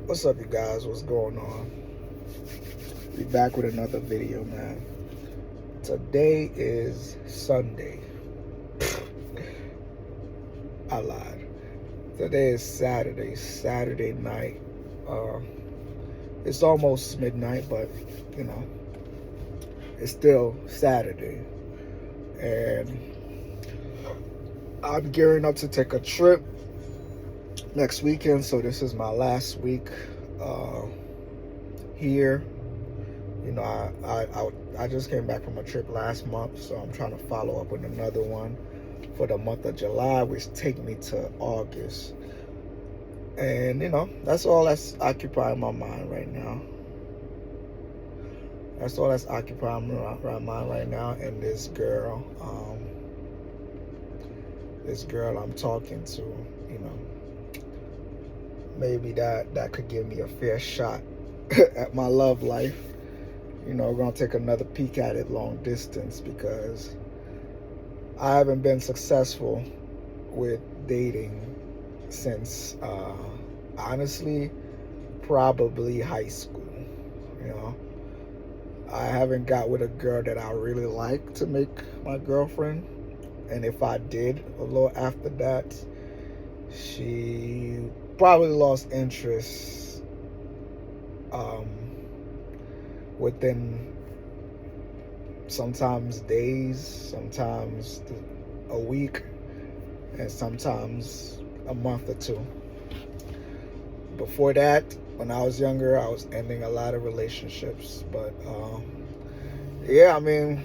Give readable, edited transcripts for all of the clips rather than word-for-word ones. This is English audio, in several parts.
What's up, you guys? What's going on? Be back with another video, man. Today is Sunday. I lied. Today is Saturday night. Uh, it's almost midnight, but you know, it's still Saturday, and I'm gearing up to take a trip next weekend. So this is my last week uh, here. You know, I just came back from a trip last month, so I'm trying to follow up with another one for the month of July, which take me to August. And you know, that's all that's occupying my mind right now. That's all that's occupying my mind right now. And this girl I'm talking to, you know, maybe that could give me a fair shot at my love life. You know, we're gonna take another peek at it long distance because I haven't been successful with dating since honestly probably high school. You know, I haven't got with a girl that I really like to make my girlfriend, and if I did a little after that, she probably lost interest within sometimes days, sometimes a week, and sometimes a month or two. Before that, when I was younger, I was ending a lot of relationships. But yeah, I mean,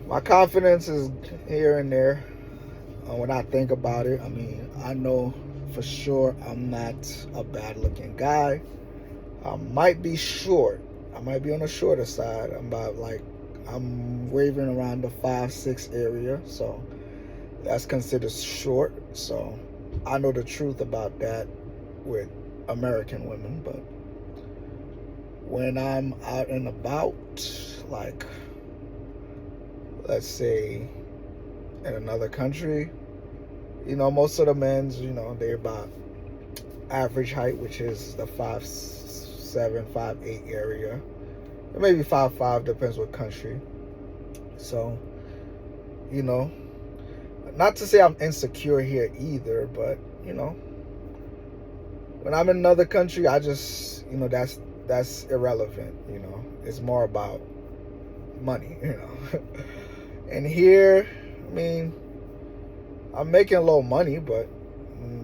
my confidence is here and there. When I think about it, I mean, I know for sure I'm not a bad looking guy. I might be short. I might be on the shorter side. I'm waving around the 5'6" area, so that's considered short. So I know the truth about that with American women. But when I'm out and about, like let's say in another country, you know, most of the men's, you know, they're about average height, which is the 5'7", 5'8" area, or maybe 5'5", depends what country. So, you know, not to say I'm insecure here either, but you know, when I'm in another country, I just, you know, that's irrelevant. You know, it's more about money. You know, and here, I mean, I'm making a little money, but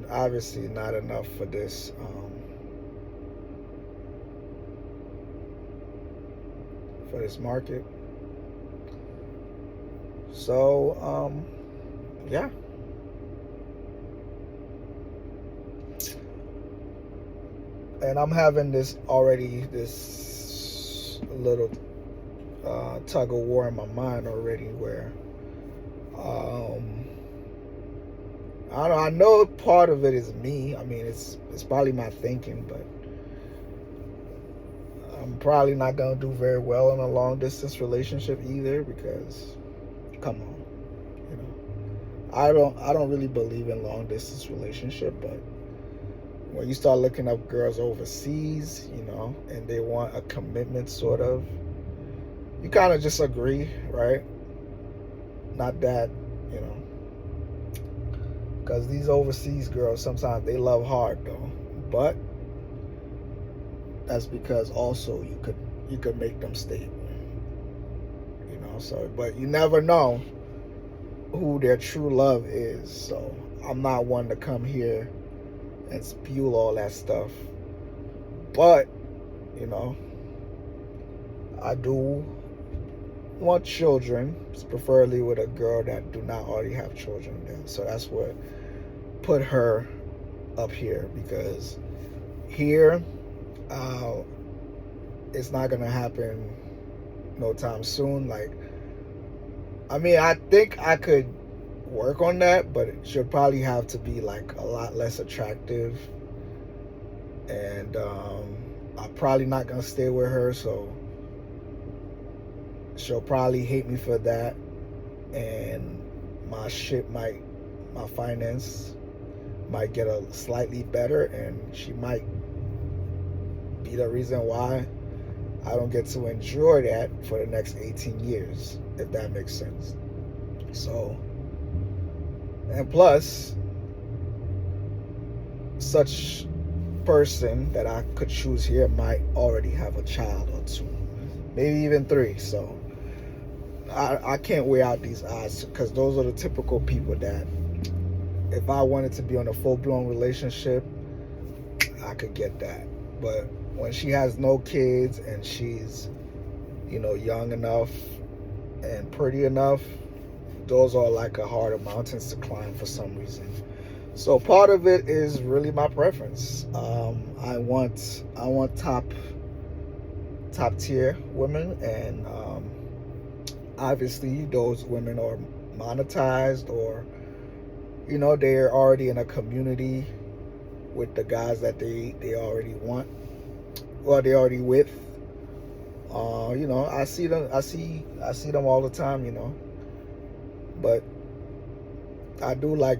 obviously not enough for this market. So yeah. And I'm having this little tug of war in my mind already, where I don't know, I know part of it is me. I mean, it's probably my thinking, but I'm probably not gonna do very well in a long distance relationship either, because come on, you know, I don't really believe in long distance relationship. But when you start looking up girls overseas, you know, and they want a commitment sort of, you kind of just agree, right? Not that, you know, because these overseas girls, sometimes they love hard though, but that's because also you could make them stable, you know. So, but you never know who their true love is. So I'm not one to come here and spew all that stuff, but you know, I do want children, preferably with a girl that do not already have children then. So that's what put her up here, because here it's not gonna happen no time soon. Like, I mean, I think I could work on that, but it should probably have to be like a lot less attractive, and I'm probably not gonna stay with her, so she'll probably hate me for that, and my finance might get a slightly better, and she might be the reason why I don't get to enjoy that for the next 18 years, if that makes sense. So, and plus, such person that I could choose here might already have a child or two, maybe even three. So I can't weigh out these odds, because those are the typical people that if I wanted to be on a full-blown relationship, I could get that. But when she has no kids and she's, young enough and pretty enough, those are like a harder mountains to climb for some reason. So part of it is really my preference. I want top tier women, and obviously those women are monetized, or they're already in a community with the guys that they already want, or they already with. I see them all the time, but I do like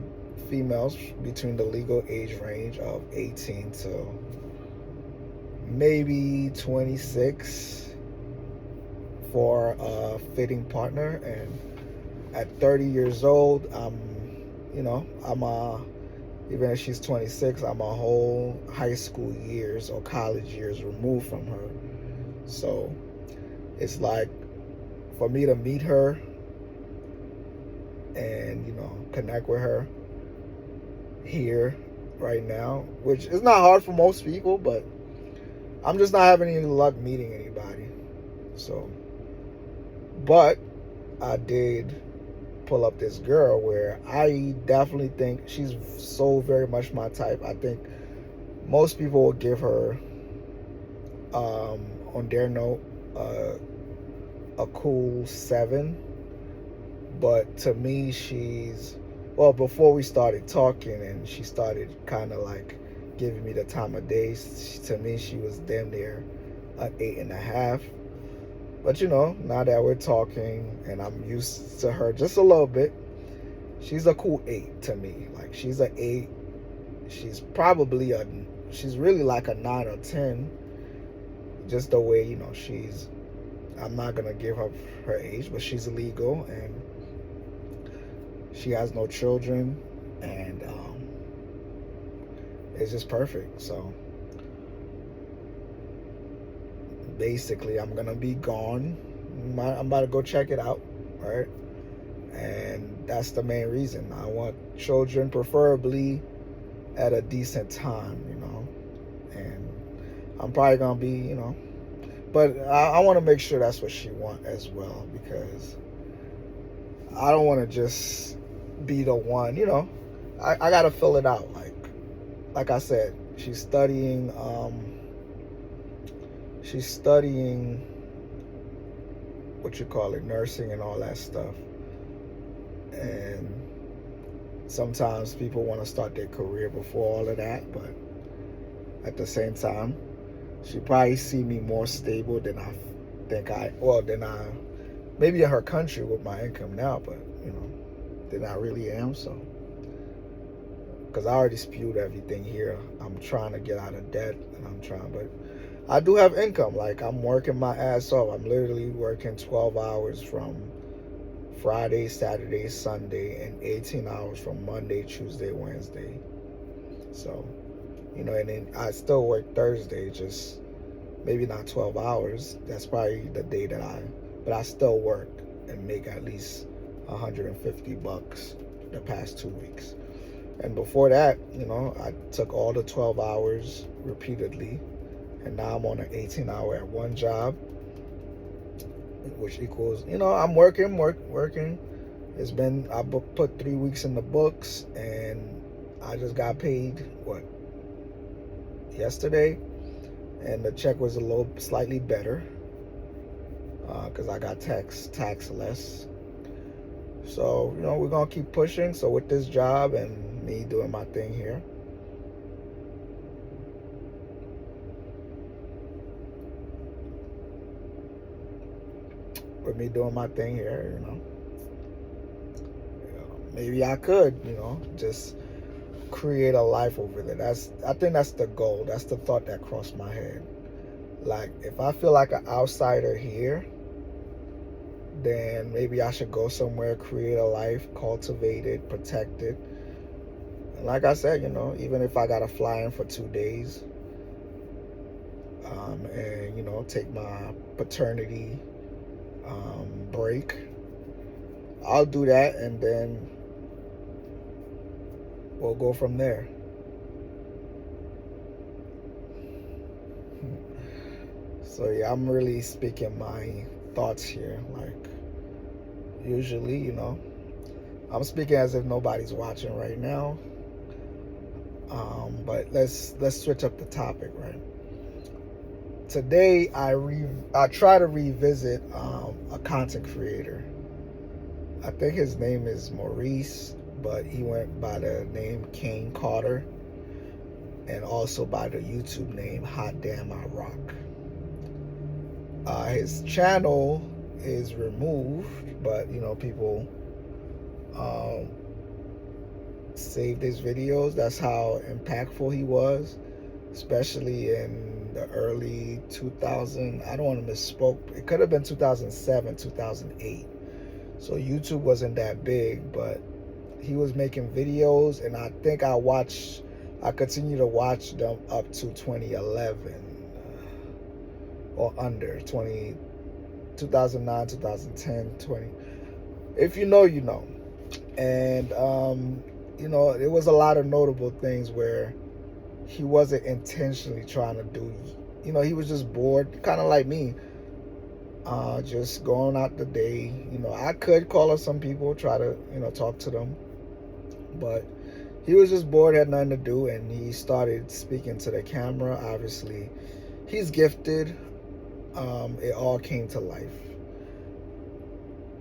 females between the legal age range of 18 to maybe 26 for a fitting partner. And at 30 years old, even if she's 26, I'm a whole high school years or college years removed from her. So it's like, for me to meet her and connect with her here right now, which is not hard for most people, but I'm just not having any luck meeting anybody. So, but I did pull up this girl where I definitely think she's so very much my type. I think most people will give her on their note a cool 7, but to me before we started talking and she started kind of like giving me the time of day, to me she was damn near an 8.5. But now that we're talking and I'm used to her just a little bit, she's a cool 8 to me. Like, she's an 8. She's really like a 9 or 10. Just the way, I'm not going to give her her age, but she's legal and she has no children, and it's just perfect. So basically, I'm gonna be gone. I'm about to go check it out, right? And that's the main reason. I want children, preferably at a decent time, and I'm probably gonna be, but I want to make sure that's what she wants as well, because I don't want to just be the one, I gotta fill it out. Like I said, she's studying nursing and all that stuff. And sometimes people want to start their career before all of that, but at the same time, she probably see me more stable than I maybe in her country with my income now, but than I really am. So, because I already spewed everything here. I'm trying to get out of debt, and but I do have income. Like, I'm working my ass off. I'm literally working 12 hours from Friday, Saturday, Sunday, and 18 hours from Monday, Tuesday, Wednesday. So, and then I still work Thursday, just maybe not 12 hours. That's probably the day but I still work and make at least $150 the past 2 weeks. And before that, I took all the 12 hours repeatedly, and now I'm on an 18-hour at one job, which equals, I'm working. It's been, I put 3 weeks in the books, and I just got paid, yesterday, and the check was slightly better, because I got tax less. So, we're going to keep pushing. So with this job and me doing my thing here, maybe I could, just create a life over there. I think that's the goal. That's the thought that crossed my head. Like, if I feel like an outsider here, then maybe I should go somewhere, create a life, cultivate it, protect it. And like I said, even if I gotta fly in for 2 days, and take my paternity break, I'll do that, and then we'll go from there. So yeah, I'm really speaking my thoughts here. Like, usually, I'm speaking as if nobody's watching right now. But let's switch up the topic, right? Today I try to revisit a content creator. I think his name is Maurice, but he went by the name Kane Carter, and also by the YouTube name Hot Damn I Rock. His channel is removed, but people saved his videos. That's how impactful he was, especially in the early 2000. I don't want to misspoke. It could have been 2007, 2008. So YouTube wasn't that big, but he was making videos, and I think I continue to watch them up to 2011 or under 2009, 2010, 20. If you know, you know. And there was a lot of notable things where he wasn't intentionally trying to do. He was just bored, kind of like me. Just going out the day. I could call up some people, try to talk to them, but he was just bored, had nothing to do, and he started speaking to the camera. Obviously, he's gifted. It all came to life,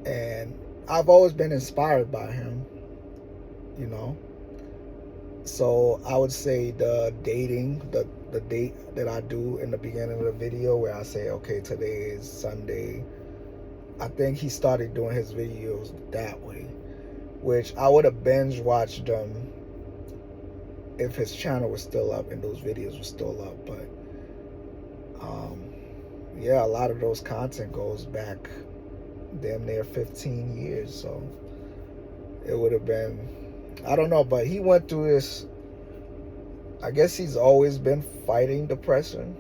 and I've always been inspired by him. So I would say the date that I do in the beginning of the video, where I say, okay, today is Sunday. I think he started doing his videos that way, which I would have binge watched them if his channel was still up and those videos were still up. But yeah, a lot of those content goes back damn near 15 years. So it would have been, I don't know, but he went through this. I guess he's always been fighting depression,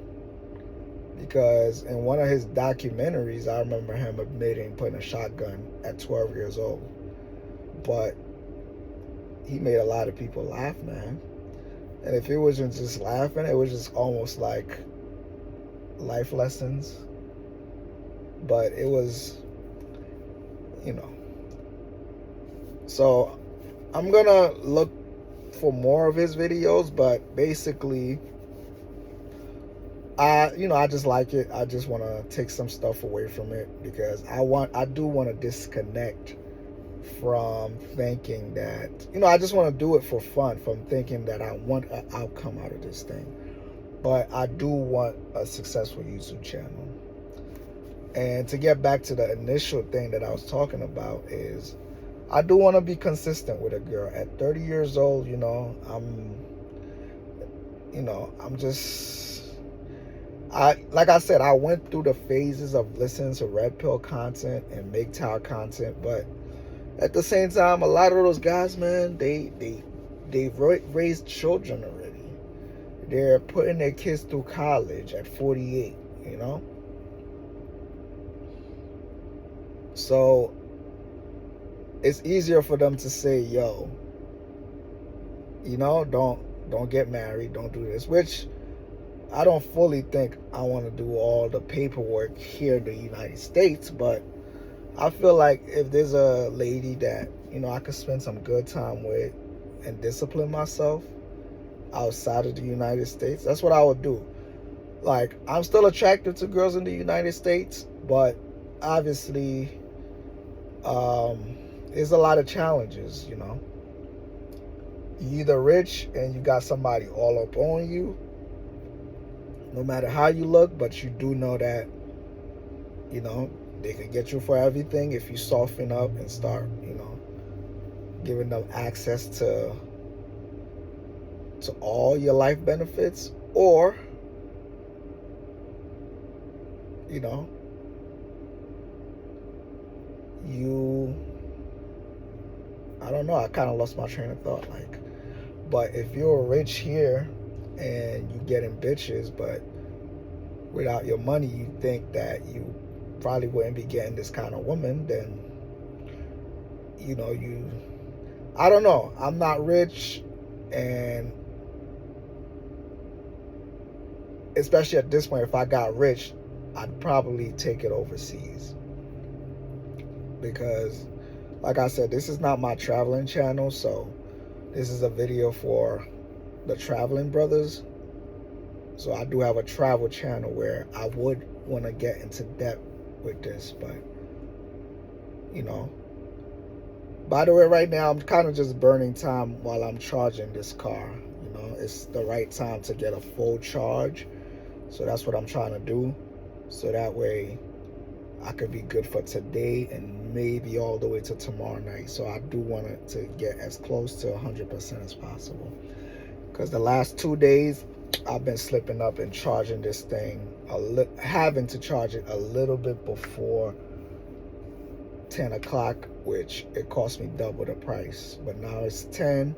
because in one of his documentaries, I remember him admitting putting a shotgun at 12 years old. But he made a lot of people laugh, man. And if it wasn't just laughing, it was just almost like life lessons. But it was, So I'm gonna look for more of his videos, but basically, I just like it. I just want to take some stuff away from it, because I do want to disconnect from thinking that, I just want to do it for fun, from thinking that I want an outcome out of this thing. But I do want a successful YouTube channel. And to get back to the initial thing that I was talking about is, I do want to be consistent with a girl. At 30 years old, like I said, I went through the phases of listening to red pill content and MGTOW content, but at the same time, a lot of those guys, man, they've raised children already. They're putting their kids through college at 48, So it's easier for them to say, yo, don't get married, don't do this, which I don't fully think I want to do all the paperwork here in the United States. But I feel like if there's a lady that, I could spend some good time with and discipline myself outside of the United States, that's what I would do. Like, I'm still attracted to girls in the United States, but obviously, there's a lot of challenges, You're either rich and you got somebody all up on you, no matter how you look, but you do know that, they can get you for everything if you soften up and start, giving them access to to all your life benefits, or, you know, I don't know, I kind of lost my train of thought. Like, but if you're rich here and you getting bitches, but without your money, you think that you probably wouldn't be getting this kind of woman, then, I don't know. I'm not rich, and especially at this point, if I got rich, I'd probably take it overseas. Because, like I said, this is not my traveling channel, so this is a video for the traveling brothers. So I do have a travel channel where I would want to get into depth with this, but, by the way, right now I'm kind of just burning time while I'm charging this car. It's the right time to get a full charge. So that's what I'm trying to do. So that way I could be good for today and maybe all the way to tomorrow night. So I do want it to get as close to 100% as possible. Because the last 2 days, I've been slipping up and charging this thing, having to charge it a little bit before 10 o'clock, which it cost me double the price. But now it's 10.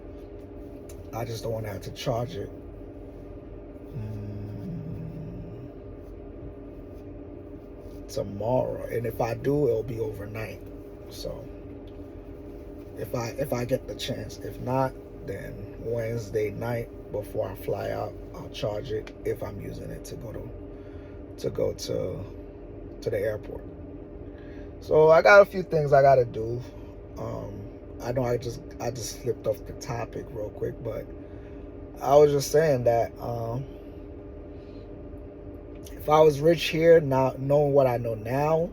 I just don't want to have to charge it tomorrow, and if I do, it'll be overnight. So if I get the chance, if not, then Wednesday night before I fly out, I'll charge it if I'm using it to go to the airport. So I got a few things I gotta do. I know I just slipped off the topic real quick, but I was just saying that if I was rich here, now knowing what I know now,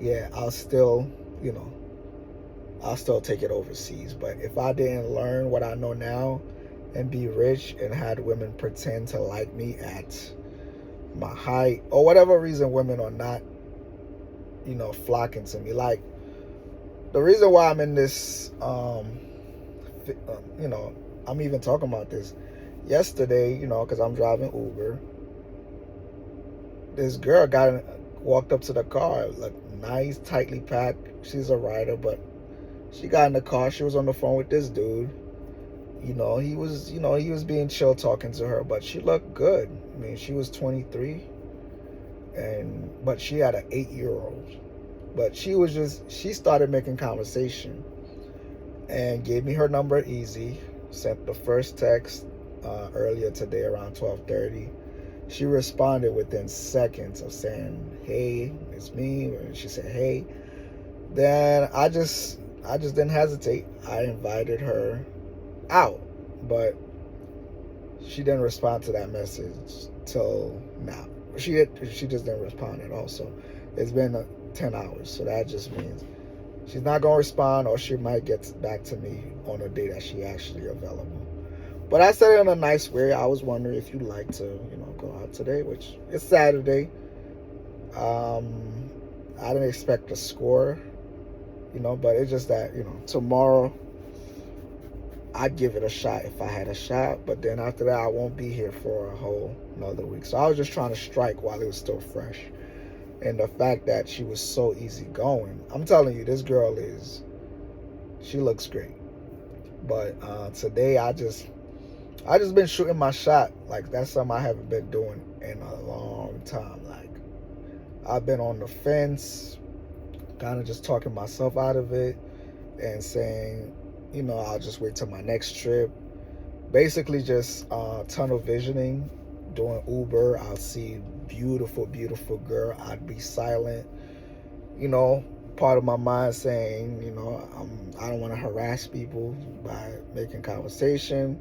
yeah, I'll still take it overseas. But if I didn't learn what I know now and be rich and had women pretend to like me at my height or whatever reason women are not, flocking to me. Like, the reason why I'm in this, I'm even talking about this yesterday, because I'm driving Uber. This girl walked up to the car, looked nice, tightly packed. She's a rider, but she got in the car. She was on the phone with this dude. He was being chill talking to her, but she looked good. I mean, she was 23, but she had an 8-year-old. But she started making conversation and gave me her number easy. Sent the first text earlier today around 12:30. She responded within seconds of saying, "Hey, it's me." And she said, "Hey." Then I just didn't hesitate. I invited her out, but she didn't respond to that message till now. She just didn't respond at all. So it's been 10 hours. So that just means she's not gonna respond, or she might get back to me on a day that she actually available. But I said it in a nice way. I was wondering if you'd like to, go out today, which it's Saturday. I didn't expect a score, but it's just that, tomorrow I'd give it a shot if I had a shot. But then after that, I won't be here for a whole another week. So I was just trying to strike while it was still fresh. And the fact that she was so easygoing, I'm telling you, this girl she looks great. But today I just been shooting my shot. Like, that's something I haven't been doing in a long time. Like, I've been on the fence, kind of just talking myself out of it and saying, I'll just wait till my next trip. Basically just tunnel visioning, doing Uber. I'll see beautiful, beautiful girl. I'd be silent. Part of my mind saying, I don't want to harass people by making conversation.